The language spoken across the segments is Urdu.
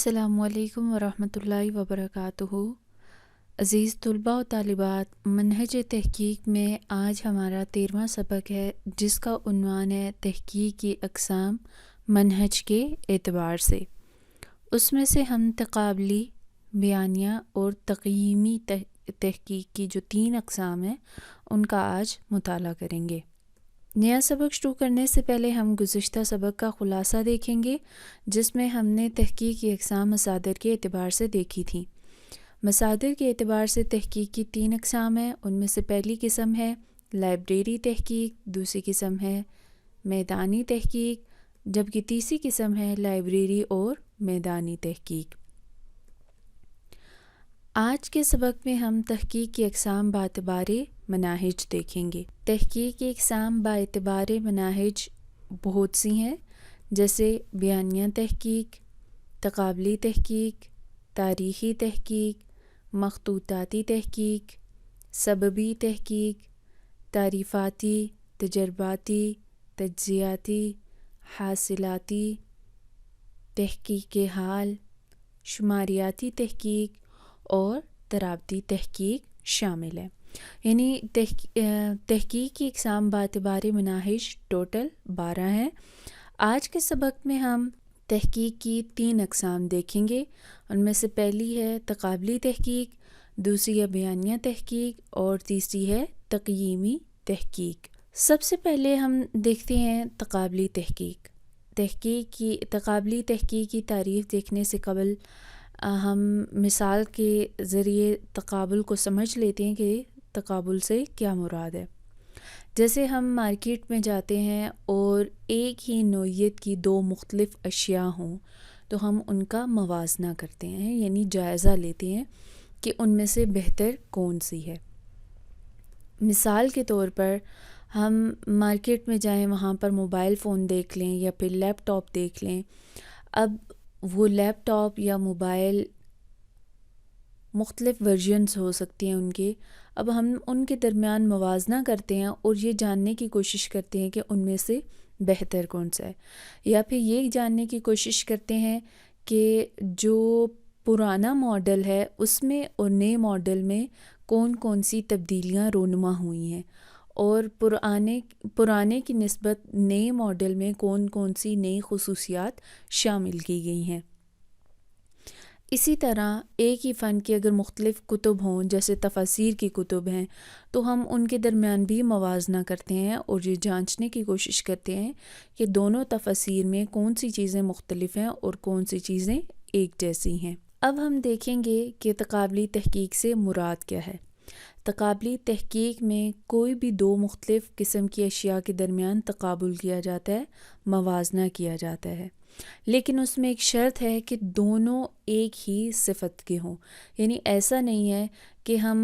السلام علیکم ورحمۃ اللہ وبرکاتہ۔ عزیز طلباء و طالبات، منہج تحقیق میں آج ہمارا 13واں سبق ہے، جس کا عنوان ہے تحقیق کی اقسام منہج کے اعتبار سے۔ اس میں سے ہم تقابلی، بیانیہ اور تقییمی تحقیق کی جو 3 اقسام ہیں ان کا آج مطالعہ کریں گے۔ نیا سبق شروع کرنے سے پہلے ہم گزشتہ سبق کا خلاصہ دیکھیں گے، جس میں ہم نے تحقیق کی اقسام مصادر کے اعتبار سے دیکھی تھیں۔ مصادر کے اعتبار سے تحقیق کی 3 اقسام ہیں۔ ان میں سے پہلی قسم ہے لائبریری تحقیق، دوسری قسم ہے میدانی تحقیق، جبکہ تیسری قسم ہے لائبریری اور میدانی تحقیق۔ آج کے سبق میں ہم تحقیق کی اقسام باعتبار مناہج دیکھیں گے۔ تحقیق کی اقسام باعتبار مناہج بہت سی ہیں، جیسے بیانیہ تحقیق، تقابلی تحقیق، تاریخی تحقیق، مخطوطاتی تحقیق، سببی تحقیق، تعریفاتی، تجرباتی، تجزیاتی، حاصلاتی، تحقیق حال، شماریاتی تحقیق اور ترابطی تحقیق شامل ہے۔ یعنی تحقیق کی اقسام باعتبار مناہج ٹوٹل 12 ہیں۔ آج کے سبق میں ہم تحقیق کی 3 اقسام دیکھیں گے۔ ان میں سے پہلی ہے تقابلی تحقیق، دوسری ہے بیانیہ تحقیق اور تیسری ہے تقییمی تحقیق۔ سب سے پہلے ہم دیکھتے ہیں تقابلی تحقیق۔ تقابلی تحقیق کی تعریف دیکھنے سے قبل ہم مثال کے ذریعے تقابل کو سمجھ لیتے ہیں کہ تقابل سے کیا مراد ہے۔ جیسے ہم مارکیٹ میں جاتے ہیں اور ایک ہی نوعیت کی 2 مختلف اشیاء ہوں تو ہم ان کا موازنہ کرتے ہیں، یعنی جائزہ لیتے ہیں کہ ان میں سے بہتر کون سی ہے۔ مثال کے طور پر ہم مارکیٹ میں جائیں، وہاں پر موبائل فون دیکھ لیں یا پھر لیپ ٹاپ دیکھ لیں۔ اب وہ لیپ ٹاپ یا موبائل مختلف ورژنز ہو سکتی ہیں ان کے۔ اب ہم ان کے درمیان موازنہ کرتے ہیں اور یہ جاننے کی کوشش کرتے ہیں کہ ان میں سے بہتر کون سا ہے، یا پھر یہ جاننے کی کوشش کرتے ہیں کہ جو پرانا ماڈل ہے اس میں اور نئے ماڈل میں کون کون سی تبدیلیاں رونما ہوئی ہیں، اور پرانے کی نسبت نئے ماڈل میں کون کون سی نئی خصوصیات شامل کی گئی ہیں۔ اسی طرح ایک ہی فن کے اگر مختلف کتب ہوں، جیسے تفاسیر کی کتب ہیں، تو ہم ان کے درمیان بھی موازنہ کرتے ہیں اور یہ جانچنے کی کوشش کرتے ہیں کہ دونوں تفاسیر میں کون سی چیزیں مختلف ہیں اور کون سی چیزیں ایک جیسی ہیں۔ اب ہم دیکھیں گے کہ تقابلی تحقیق سے مراد کیا ہے۔ تقابلی تحقیق میں کوئی بھی 2 مختلف قسم کی اشیاء کے درمیان تقابل کیا جاتا ہے، موازنہ کیا جاتا ہے، لیکن اس میں ایک شرط ہے کہ دونوں ایک ہی صفت کے ہوں۔ یعنی ایسا نہیں ہے کہ ہم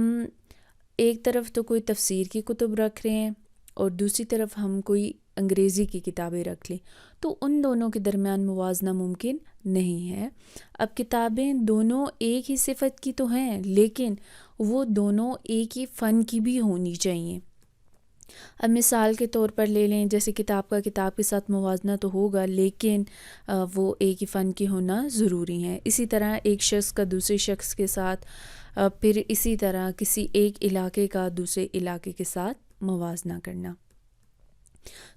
ایک طرف تو کوئی تفسیر کی کتب رکھ رہے ہیں اور دوسری طرف ہم کوئی انگریزی کی کتابیں رکھ لیں، تو ان دونوں کے درمیان موازنہ ممکن نہیں ہے۔ اب کتابیں دونوں ایک ہی صفت کی تو ہیں، لیکن وہ دونوں ایک ہی فن کی بھی ہونی چاہیے۔ اب مثال کے طور پر لے لیں، جیسے کتاب کا کتاب کے ساتھ موازنہ تو ہوگا، لیکن وہ ایک ہی فن کی ہونا ضروری ہے۔ اسی طرح ایک شخص کا دوسرے شخص کے ساتھ، پھر اسی طرح کسی ایک علاقے کا دوسرے علاقے کے ساتھ موازنہ کرنا۔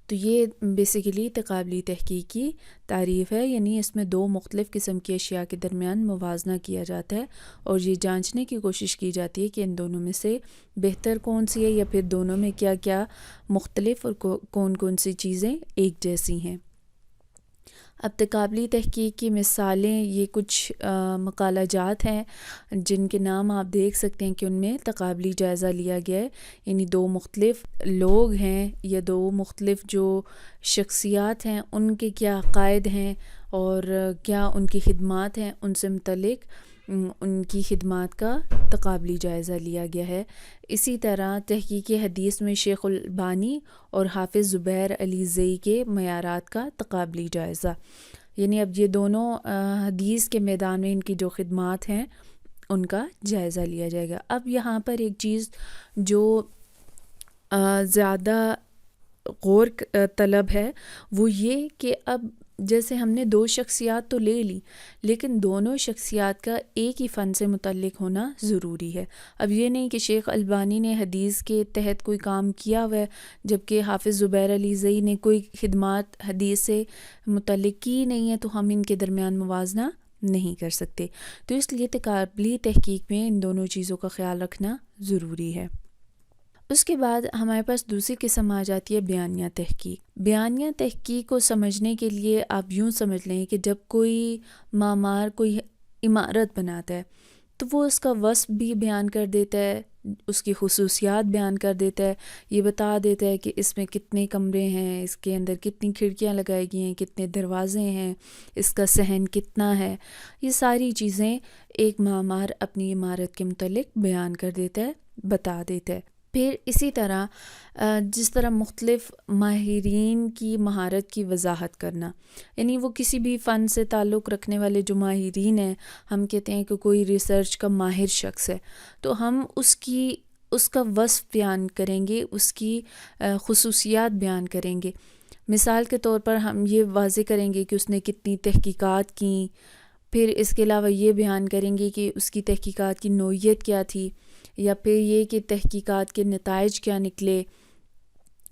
تو یہ بیسیکلی تقابلی تحقیق کی تعریف ہے، یعنی اس میں 2 مختلف قسم کی اشیاء کے درمیان موازنہ کیا جاتا ہے اور یہ جانچنے کی کوشش کی جاتی ہے کہ ان دونوں میں سے بہتر کون سی ہے، یا پھر دونوں میں کیا کیا مختلف اور کون کون سی چیزیں ایک جیسی ہیں۔ اب تقابلی تحقیق کی مثالیں، یہ کچھ مقالہ جات ہیں جن کے نام آپ دیکھ سکتے ہیں کہ ان میں تقابلی جائزہ لیا گیا ہے، یعنی 2 مختلف لوگ ہیں یا 2 مختلف جو شخصیات ہیں، ان کے کیا عقائد ہیں اور کیا ان کی خدمات ہیں، ان سے متعلق ان کی خدمات کا تقابلی جائزہ لیا گیا ہے۔ اسی طرح تحقیق حدیث میں شیخ البانی اور حافظ زبیر علی زئی کے معیارات کا تقابلی جائزہ، یعنی اب یہ دونوں حدیث کے میدان میں ان کی جو خدمات ہیں ان کا جائزہ لیا جائے گا۔ اب یہاں پر ایک چیز جو زیادہ غور طلب ہے وہ یہ کہ اب جیسے ہم نے 2 شخصیات تو لے لی، لیکن دونوں شخصیات کا ایک ہی فن سے متعلق ہونا ضروری ہے۔ اب یہ نہیں کہ شیخ البانی نے حدیث کے تحت کوئی کام کیا ہوا ہے جبکہ حافظ زبیر علی زئی نے کوئی خدمات حدیث سے متعلق کی نہیں ہے، تو ہم ان کے درمیان موازنہ نہیں کر سکتے۔ تو اس لیے تقابلی تحقیق میں ان دونوں چیزوں کا خیال رکھنا ضروری ہے۔ اس کے بعد ہمارے پاس دوسری قسم آ جاتی ہے بیانیہ تحقیق۔ بیانیہ تحقیق کو سمجھنے کے لیے آپ یوں سمجھ لیں کہ جب کوئی معمار کوئی عمارت بناتا ہے تو وہ اس کا وصف بھی بیان کر دیتا ہے، اس کی خصوصیات بیان کر دیتا ہے، یہ بتا دیتا ہے کہ اس میں کتنے کمرے ہیں، اس کے اندر کتنی کھڑکیاں لگائی گئی ہیں، کتنے دروازے ہیں، اس کا صحن کتنا ہے۔ یہ ساری چیزیں ایک معمار اپنی عمارت کے متعلق بیان کر دیتا ہے، بتا دیتا ہے۔ پھر اسی طرح جس طرح مختلف ماہرین کی مہارت کی وضاحت کرنا، یعنی وہ کسی بھی فن سے تعلق رکھنے والے جو ماہرین ہیں، ہم کہتے ہیں کہ کوئی ریسرچ کا ماہر شخص ہے تو ہم اس کا وصف بیان کریں گے، اس کی خصوصیات بیان کریں گے۔ مثال کے طور پر ہم یہ واضح کریں گے کہ اس نے کتنی تحقیقات کیں، پھر اس کے علاوہ یہ بیان کریں گے کہ اس کی تحقیقات کی نوعیت کیا تھی، یا پھر یہ کہ تحقیقات کے نتائج کیا نکلے،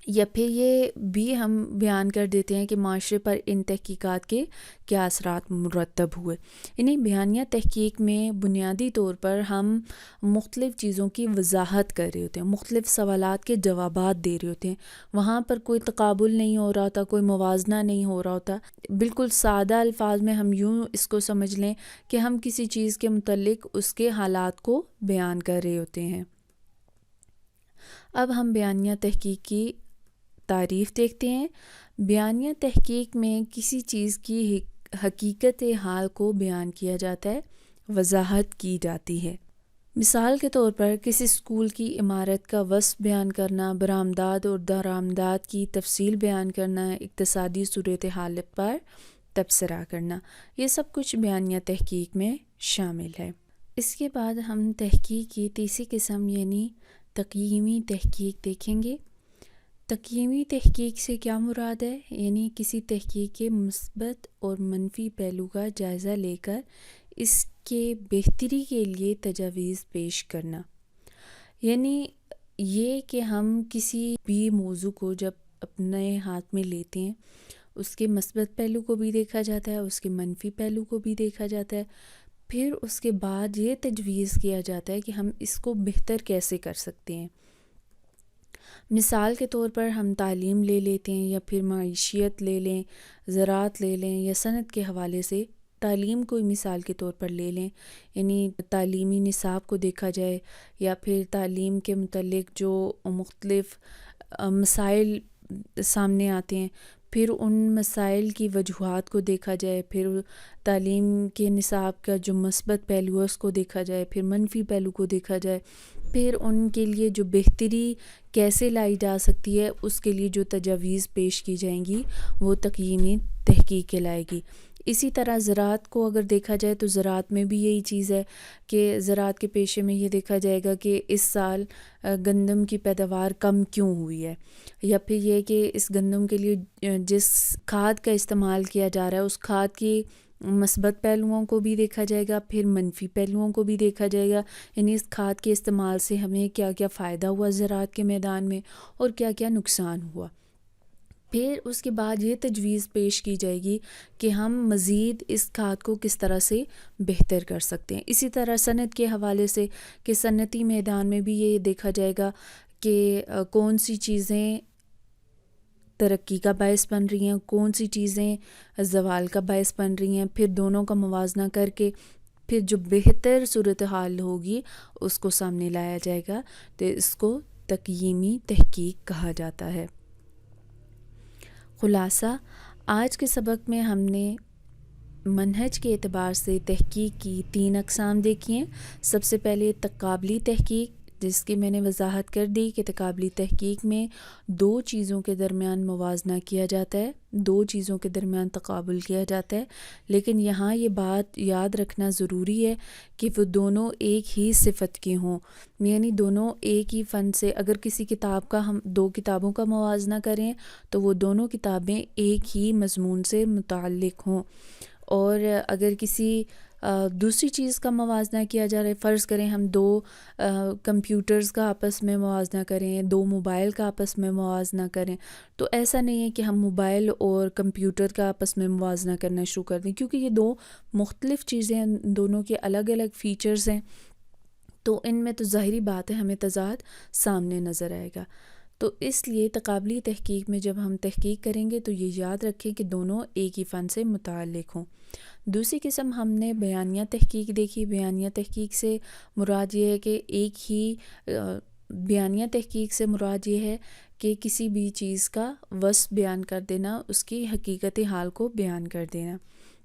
یا پھر یہ بھی ہم بیان کر دیتے ہیں کہ معاشرے پر ان تحقیقات کے کیا اثرات مرتب ہوئے۔ یعنی بیانیہ تحقیق میں بنیادی طور پر ہم مختلف چیزوں کی وضاحت کر رہے ہوتے ہیں، مختلف سوالات کے جوابات دے رہے ہوتے ہیں۔ وہاں پر کوئی تقابل نہیں ہو رہا ہوتا، کوئی موازنہ نہیں ہو رہا ہوتا۔ بالکل سادہ الفاظ میں ہم یوں اس کو سمجھ لیں کہ ہم کسی چیز کے متعلق اس کے حالات کو بیان کر رہے ہوتے ہیں۔ اب ہم بیانیہ تحقیق کی تعریف دیکھتے ہیں۔ بیانیہ تحقیق میں کسی چیز کی حقیقت حال کو بیان کیا جاتا ہے، وضاحت کی جاتی ہے۔ مثال کے طور پر کسی اسکول کی عمارت کا وصف بیان کرنا، برآمدات اور درآمدات کی تفصیل بیان کرنا، اقتصادی صورتحال پر تبصرہ کرنا، یہ سب کچھ بیانیہ تحقیق میں شامل ہے۔ اس کے بعد ہم تحقیق کی تیسری قسم یعنی تقییمی تحقیق دیکھیں گے۔ تقییمی تحقیق سے کیا مراد ہے؟ یعنی کسی تحقیق کے مثبت اور منفی پہلو کا جائزہ لے کر اس کے بہتری کے لیے تجاویز پیش کرنا۔ یعنی یہ کہ ہم کسی بھی موضوع کو جب اپنے ہاتھ میں لیتے ہیں، اس کے مثبت پہلو کو بھی دیکھا جاتا ہے، اس کے منفی پہلو کو بھی دیکھا جاتا ہے، پھر اس کے بعد یہ تجویز کیا جاتا ہے کہ ہم اس کو بہتر کیسے کر سکتے ہیں۔ مثال کے طور پر ہم تعلیم لے لیتے ہیں، یا پھر معیشیت لے لیں، زراعت لے لیں، یا صنعت کے حوالے سے تعلیم کو مثال کے طور پر لے لیں۔ یعنی تعلیمی نصاب کو دیکھا جائے، یا پھر تعلیم کے متعلق جو مختلف مسائل سامنے آتے ہیں، پھر ان مسائل کی وجوہات کو دیکھا جائے، پھر تعلیم کے نصاب کا جو مثبت پہلو ہے اس کو دیکھا جائے، پھر منفی پہلو کو دیکھا جائے، پھر ان کے لیے جو بہتری کیسے لائی جا سکتی ہے اس کے لیے جو تجاویز پیش کی جائیں گی وہ تقییمی تحقیق کہلائے گی۔ اسی طرح زراعت کو اگر دیکھا جائے تو زراعت میں بھی یہی چیز ہے کہ زراعت کے پیشے میں یہ دیکھا جائے گا کہ اس سال گندم کی پیداوار کم کیوں ہوئی ہے، یا پھر یہ کہ اس گندم کے لیے جس کھاد کا استعمال کیا جا رہا ہے اس کھاد کی مثبت پہلوؤں کو بھی دیکھا جائے گا، پھر منفی پہلوؤں کو بھی دیکھا جائے گا۔ یعنی اس کھاد کے استعمال سے ہمیں کیا کیا فائدہ ہوا زراعت کے میدان میں اور کیا کیا نقصان ہوا۔ پھر اس کے بعد یہ تجویز پیش کی جائے گی کہ ہم مزید اس کھاد کو کس طرح سے بہتر کر سکتے ہیں۔ اسی طرح صنعت کے حوالے سے کہ صنعتی میدان میں بھی یہ دیکھا جائے گا کہ کون سی چیزیں ترقی کا باعث بن رہی ہیں، کون سی چیزیں زوال کا باعث بن رہی ہیں، پھر دونوں کا موازنہ کر کے پھر جو بہتر صورتحال ہوگی اس کو سامنے لایا جائے گا، تو اس کو تقییمی تحقیق کہا جاتا ہے۔ خلاصہ، آج کے سبق میں ہم نے منہج کے اعتبار سے تحقیق کی 3 اقسام دیکھی ہیں۔ سب سے پہلے تقابلی تحقیق، جس کی میں نے وضاحت کر دی کہ تقابلی تحقیق میں دو چیزوں کے درمیان موازنہ کیا جاتا ہے، دو چیزوں کے درمیان تقابل کیا جاتا ہے، لیکن یہاں یہ بات یاد رکھنا ضروری ہے کہ وہ دونوں ایک ہی صفت کے ہوں، یعنی دونوں ایک ہی فن سے، اگر کسی کتاب کا ہم دو کتابوں کا موازنہ کریں تو وہ دونوں کتابیں ایک ہی مضمون سے متعلق ہوں، اور اگر کسی دوسری چیز کا موازنہ کیا جا رہا ہے، فرض کریں ہم دو کمپیوٹرز کا آپس میں موازنہ کریں، دو موبائل کا آپس میں موازنہ کریں، تو ایسا نہیں ہے کہ ہم موبائل اور کمپیوٹر کا آپس میں موازنہ کرنا شروع کر دیں، کیونکہ یہ دو مختلف چیزیں ہیں، دونوں کے الگ الگ فیچرز ہیں، تو ان میں تو ظاہری بات ہے ہمیں تضاد سامنے نظر آئے گا۔ تو اس لیے تقابلی تحقیق میں جب ہم تحقیق کریں گے تو یہ یاد رکھیں کہ دونوں ایک ہی فن سے متعلق ہوں۔ دوسری قسم ہم نے بیانیہ تحقیق دیکھی۔ بیانیہ تحقیق سے مراد یہ ہے کہ بیانیہ تحقیق سے مراد یہ ہے کہ کسی بھی چیز کا وصف بیان کر دینا، اس کی حقیقت حال کو بیان کر دینا۔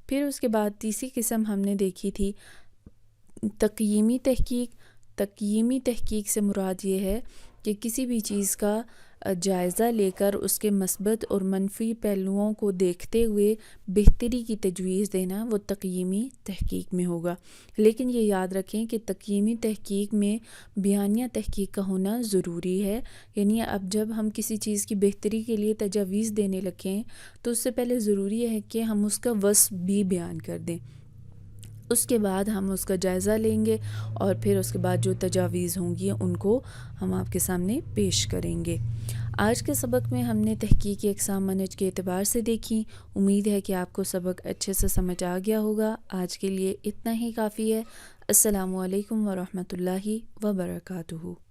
پھر اس کے بعد تیسری قسم ہم نے دیکھی تھی تقییمی تحقیق۔ تقییمی تحقیق سے مراد یہ ہے کہ کسی بھی چیز کا جائزہ لے کر اس کے مثبت اور منفی پہلوؤں کو دیکھتے ہوئے بہتری کی تجویز دینا، وہ تقییمی تحقیق میں ہوگا۔ لیکن یہ یاد رکھیں کہ تقییمی تحقیق میں بیانیہ تحقیق کا ہونا ضروری ہے، یعنی اب جب ہم کسی چیز کی بہتری کے لیے تجاویز دینے لگیں تو اس سے پہلے ضروری ہے کہ ہم اس کا وصف بھی بیان کر دیں، اس کے بعد ہم اس کا جائزہ لیں گے اور پھر اس کے بعد جو تجاویز ہوں گی ان کو ہم آپ کے سامنے پیش کریں گے۔ آج کے سبق میں ہم نے تحقیقی اقسام منہج کے اعتبار سے دیکھی۔ امید ہے کہ آپ کو سبق اچھے سے سمجھ آ گیا ہوگا۔ آج کے لیے اتنا ہی کافی ہے۔ السلام علیکم ورحمۃ اللہ وبرکاتہ۔